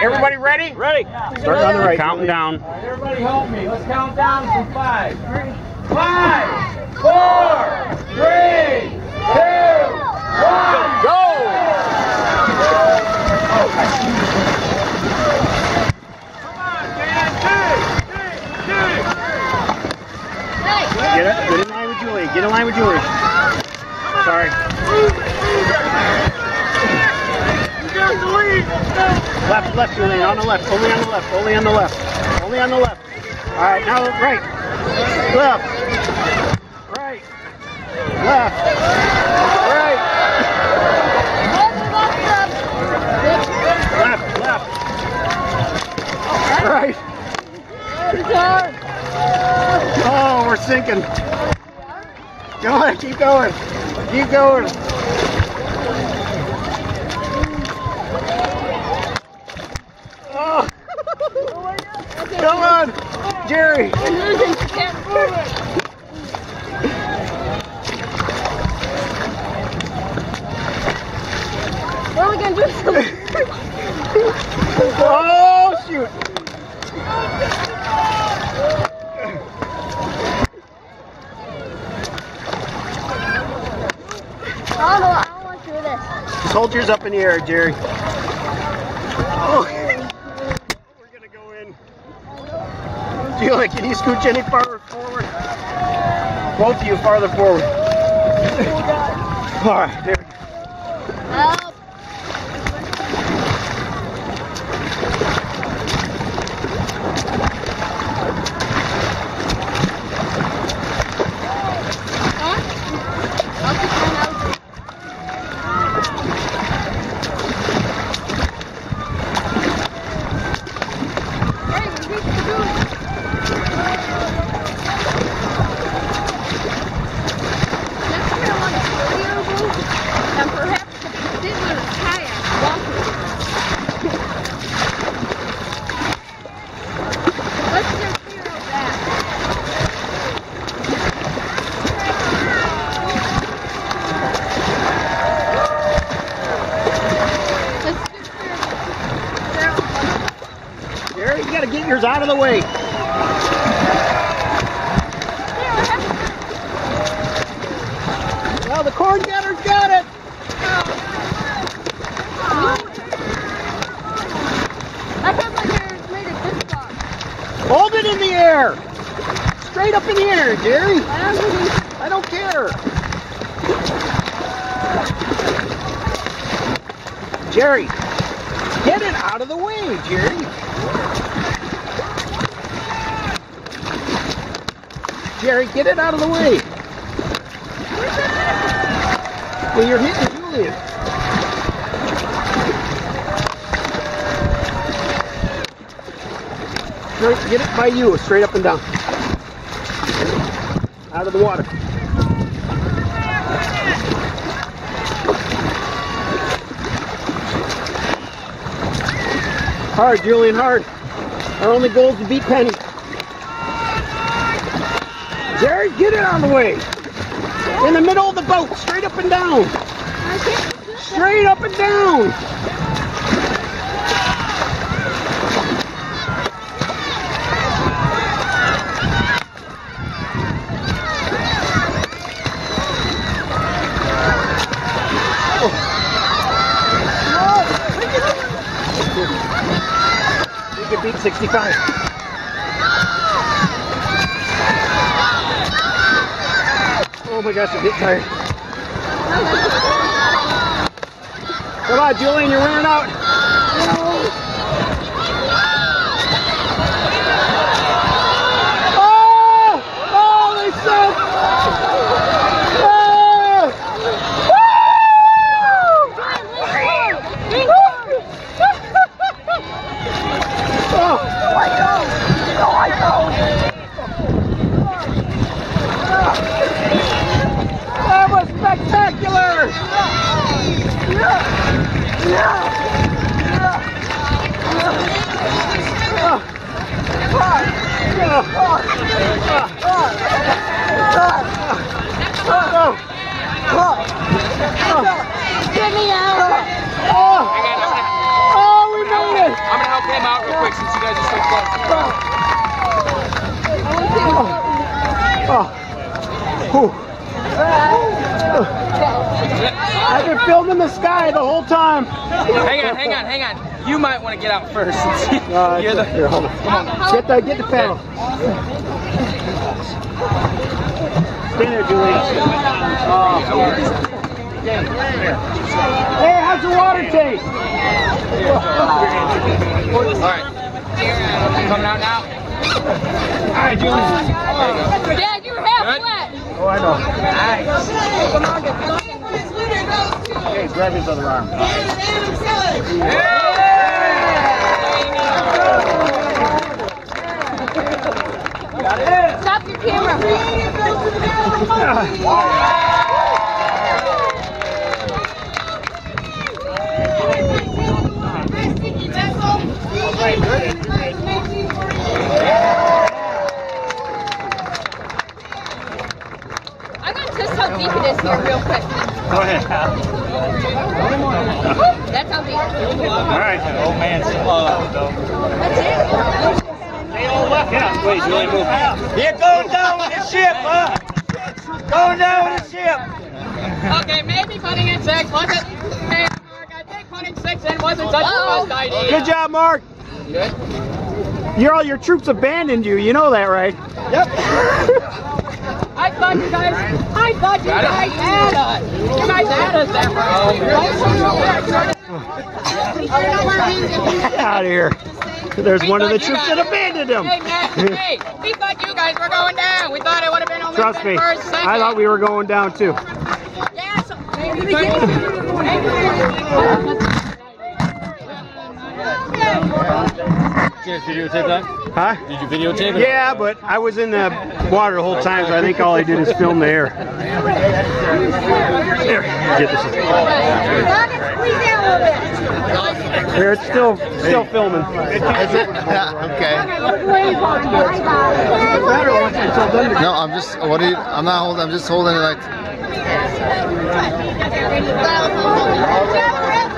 Everybody ready? Ready. Starting on the right. Counting down. Everybody help me. Let's count down from 5. 5, 4, 3, 2, 1. Go! Come on, Dan. Get in line with Julie. Get in line with Julie. Sorry. Left, Julian. On the left. Only on the left. Only on the left. Only on the left. All right, now right. Left. Right. Left. Right. Left. Right. Oh, we're sinking. Go on, keep going. Keep going. Oh. Come on, Jerry. I'm losing. Can't move it. What are we gonna do? Oh, shoot. I don't want to do this. Just hold yours up in the air, Jerry. Oh. We're gonna go in. Julie, can you scooch any farther forward? Both of you farther forward. All right, there we go. Help. Jerry, you gotta get yours out of the way. Well, the corn gather's got it. I thought my parents made it this far. Hold it in the air. Straight up in the air, Jerry. I don't care. Jerry, get it out of the way, Jerry. Jerry, get it out of the way. Well, you're hitting Julian. Get it by you, straight up and down. Out of the water. Hard, Julian, hard. Our only goal is to beat Penny. Jerry, get it out of the way. In the middle of the boat, straight up and down. Straight up and down. You can beat 65. Oh my gosh, I'm getting tired. Come on, Julian, you're wearing out. Oh! Oh, they suck! Oh! That was spectacular! Get me out! Oh, we made it! I'm gonna help Hang on. You might want to get out first. You're the. Here, hold on. Come on. Get the paddle. Stay there, Julian. Hey, how's the water taste? All right. Coming out now. All right, Julian. Dad, you were half wet. Oh, I know. Nice. Okay, grab his other arm. Stop your camera. I'm going to test how deep it is here real quick. Go ahead. That's how deep. All right. Old man's That's it. Yeah, wait, Julian, move. You're going down with the ship, huh? Going down with the ship. Okay, maybe punting in 6 wasn't. Hey, Mark, I think punting 6 in wasn't such a best idea. Good job, Mark. Good. All your troops abandoned you. You know that, right? Yep. I thought you guys had us. You guys had us there, Get out of here. There's one of the troops that abandoned him. Hey, man, hey, we thought you guys were going down. We thought it would have been only Trust me, first, second. I thought we were going down too. Yeah, so maybe Did you videotape that? Huh? Did you videotape it? Yeah, but I was in the water the whole time, so I think all I did is film the air. There, get this. There, it's still filming. Is it? Yeah, okay. No, I'm just. What are you? I'm not holding. I'm just holding it like.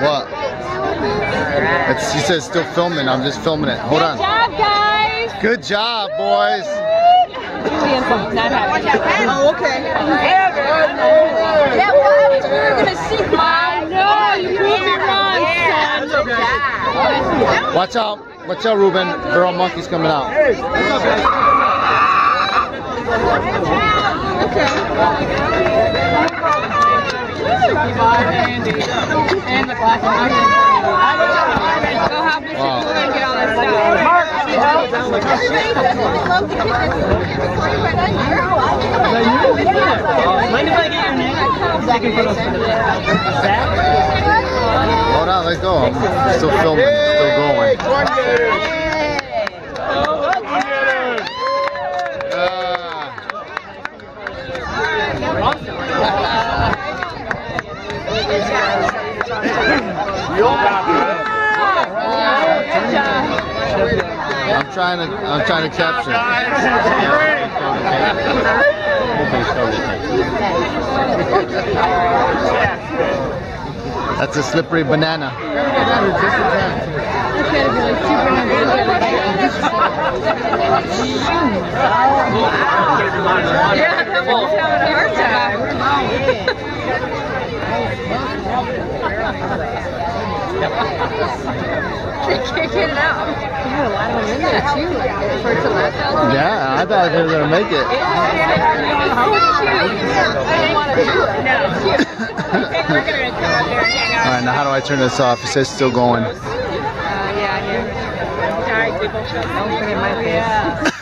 What? She says still filming. I'm just filming it. Hold on. Good job, guys. Good job, boys. Oh, okay. We're gonna see. I know you proved me wrong, son. Watch out, Ruben. Girl monkey's coming out. And the class. Go help Mr. Cooler and get all this stuff. Mark, Hold on, let go. I'm still filming, still going. I'm trying to capture. That's a slippery banana. They can't get it out. You had a lot of them in there too, for it to last that long. Yeah, I thought they were gonna make it. All right, now how do I turn this off? It says still going. Yeah, here. Sorry, people. Don't put it in my face.